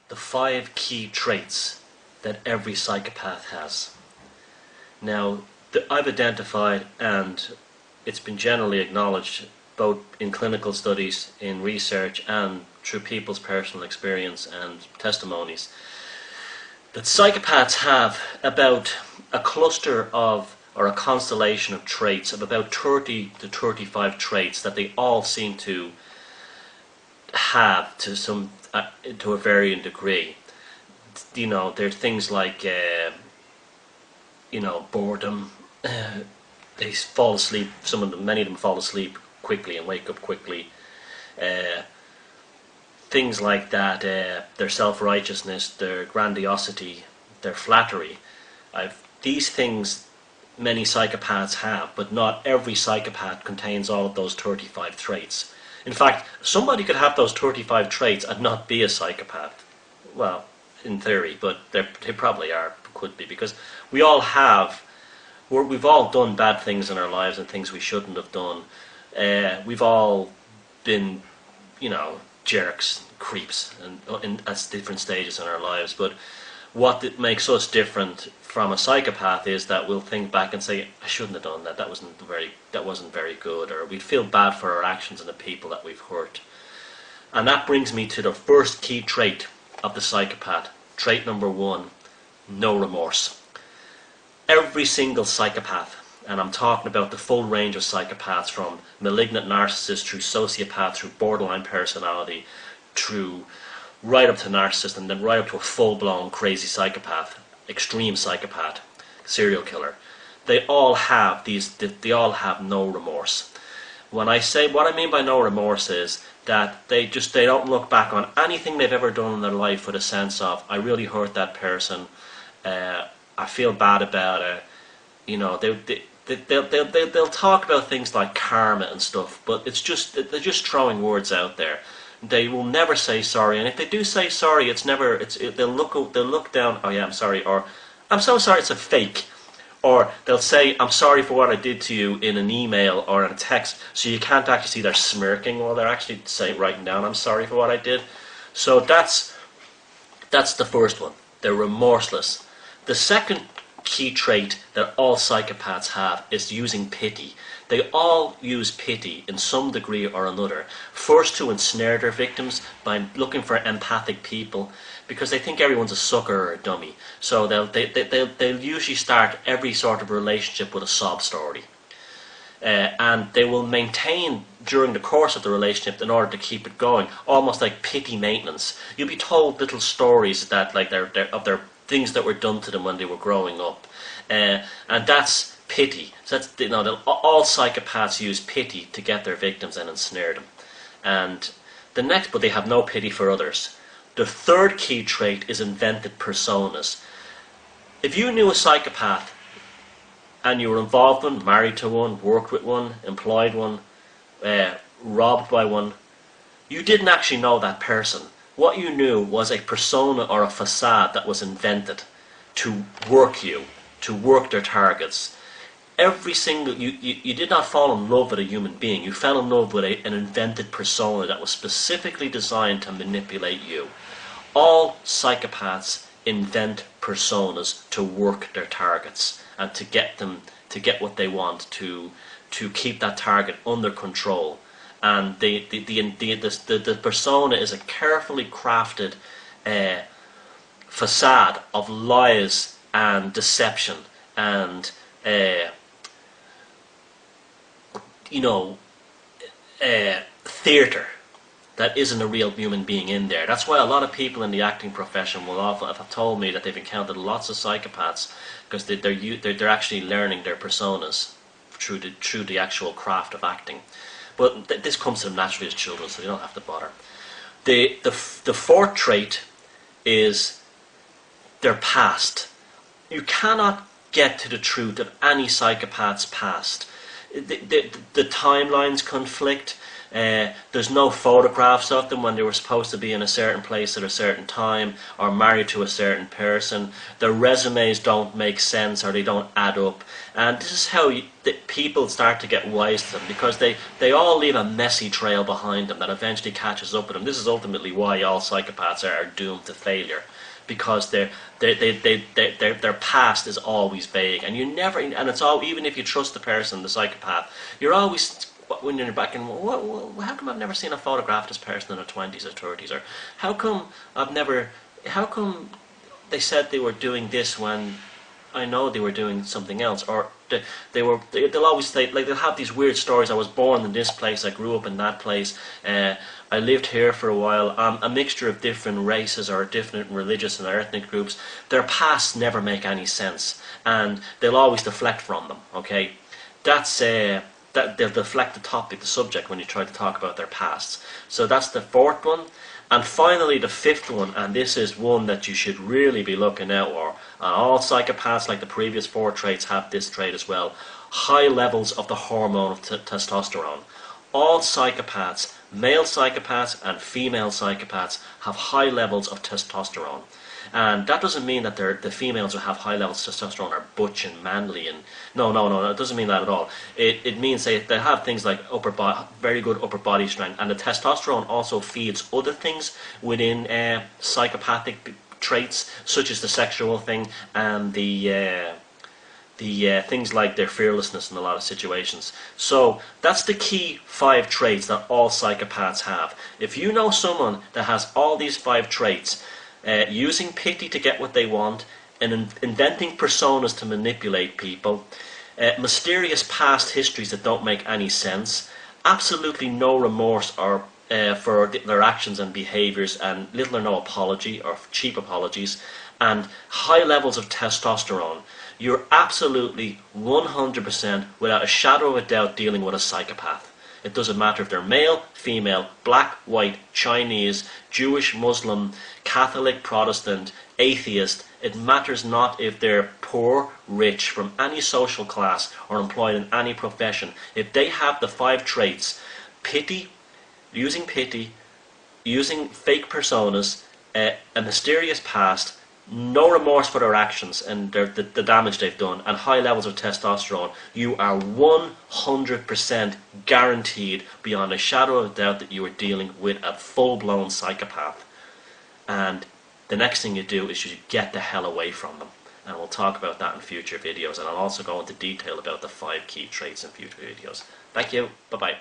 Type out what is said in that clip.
the 5 key traits that every psychopath has. Now, I've identified, and it's been generally acknowledged both in clinical studies, in research, and through people's personal experience and testimonies, that psychopaths have about a cluster of, or a constellation of traits of about 30 to 35 traits that they all seem to have to a varying degree. You know, there's things like you know, boredom. They fall asleep. Many of them fall asleep quickly and wake up quickly. Things like that. Their self-righteousness, their grandiosity, their flattery. These things many psychopaths have, but not every psychopath contains all of those 35 traits. In fact, somebody could have those 35 traits and not be a psychopath. Well, in theory, but they probably could be, because we've all done bad things in our lives and things we shouldn't have done. We've all been, you know, jerks, creeps, and at different stages in our lives. But what makes us different from a psychopath is that we'll think back and say, I shouldn't have done that. That wasn't very good, or we'd feel bad for our actions and the people that we've hurt. And that brings me to the first key trait of the psychopath. Trait number 1, no remorse. Every single psychopath, and I'm talking about the full range of psychopaths, from malignant narcissists through sociopath, through borderline personality, through right up to narcissist, and then right up to a full-blown crazy psychopath, extreme psychopath, serial killer. They all have no remorse. What I mean by no remorse is that they don't look back on anything they've ever done in their life with a sense of, I really hurt that person, I feel bad about it. You know, they'll talk about things like karma and stuff, but they're just throwing words out there. They will never say sorry, and if they do say sorry, they'll look down. Oh yeah, I'm sorry, or I'm so sorry, it's a fake. Or they'll say, I'm sorry for what I did to you in an email or in a text, so you can't actually see they're smirking while they're actually writing down, I'm sorry for what I did. So that's the first one. They're remorseless. The second key trait that all psychopaths have is using pity. They all use pity in some degree or another. First, to ensnare their victims by looking for empathic people, because they think everyone's a sucker or a dummy. So they'll usually start every sort of relationship with a sob story. And they will maintain during the course of the relationship in order to keep it going, almost like pity maintenance. You'll be told little stories that, like, of their things that were done to them when they were growing up. And that's pity. So that's, you know, all psychopaths use pity to get their victims and ensnare them. And but they have no pity for others. The third key trait is invented personas. If you knew a psychopath and you were involved with one, married to one, worked with one, employed one, robbed by one, you didn't actually know that person. What you knew was a persona or a facade that was invented to work their targets. You did not fall in love with a human being. You fell in love with an invented persona that was specifically designed to manipulate you. All psychopaths invent personas to work their targets and to get what they want, to keep that target under control. And the persona is a carefully crafted facade of lies and deception and theatre that isn't a real human being in there. That's why a lot of people in the acting profession will often have told me that they've encountered lots of psychopaths, because they're actually learning their personas through the actual craft of acting. But this comes to them naturally as children, so they don't have to bother. The fourth trait is their past. You cannot get to the truth of any psychopath's past. The timelines conflict. There's no photographs of them when they were supposed to be in a certain place at a certain time or married to a certain person. Their resumes don't make sense or they don't add up. And this is how people start to get wise to them, because they all leave a messy trail behind them that eventually catches up with them. This is ultimately why all psychopaths are doomed to failure, because their past is always vague, and you never, and it's all, even if you trust the person, the psychopath, you're always, when you're back in, how come I've never seen a photograph of this person in their 20s or 30s, or how come they said they were doing this when I know they were doing something else, or they'll always say, like, they'll have these weird stories. I was born in this place, I grew up in that place, I lived here for a while. A mixture of different races or different religious and ethnic groups. Their pasts never make any sense, and they'll always deflect from them. Okay, that's that they'll deflect the topic, the subject, when you try to talk about their pasts. So that's the fourth one. And finally, the fifth one, and this is one that you should really be looking out for. All psychopaths, like the previous four traits, have this trait as well. High levels of the hormone of testosterone. All psychopaths, male psychopaths and female psychopaths, have high levels of testosterone. And that doesn't mean that the females who have high levels of testosterone are butch and manly, and no, it doesn't mean that at all. It means they have things like very good upper body strength, and the testosterone also feeds other things within psychopathic traits, such as the sexual thing and the things like their fearlessness in a lot of situations. So that's the key 5 traits that all psychopaths have. If you know someone that has all these 5 traits, using pity to get what they want, and inventing personas to manipulate people, mysterious past histories that don't make any sense, absolutely no remorse or for their actions and behaviours, and little or no apology or cheap apologies, and high levels of testosterone, you're absolutely 100% without a shadow of a doubt dealing with a psychopath. It doesn't matter if they're male, female, black, white, Chinese, Jewish, Muslim, Catholic, Protestant, atheist. It matters not if they're poor, rich, from any social class, or employed in any profession. If they have the 5 traits, using fake personas, a mysterious past, no remorse for their actions and the damage they've done, and high levels of testosterone, you are 100% guaranteed, beyond a shadow of a doubt, that you are dealing with a full-blown psychopath. And the next thing you do is you get the hell away from them. And we'll talk about that in future videos, and I'll also go into detail about the 5 key traits in future videos. Thank you. Bye-bye.